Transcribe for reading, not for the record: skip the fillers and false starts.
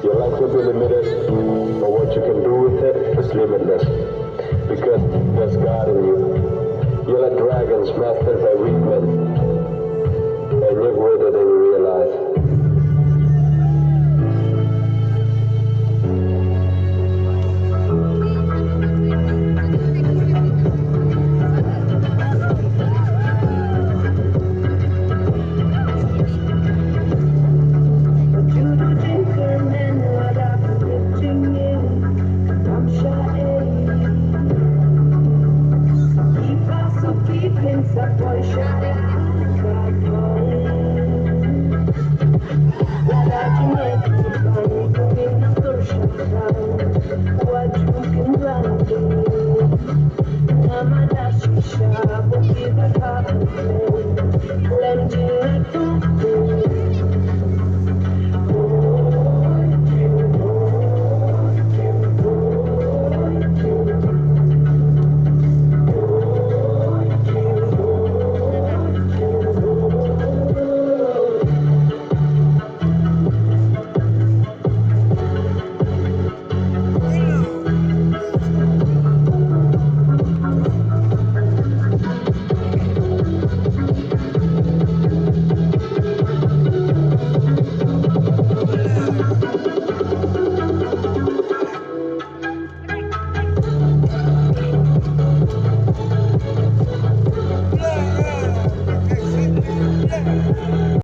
Your life will be limited, but what you can do with it is limitless. Because there's God in you. You're like dragons mastered by weak men, and live with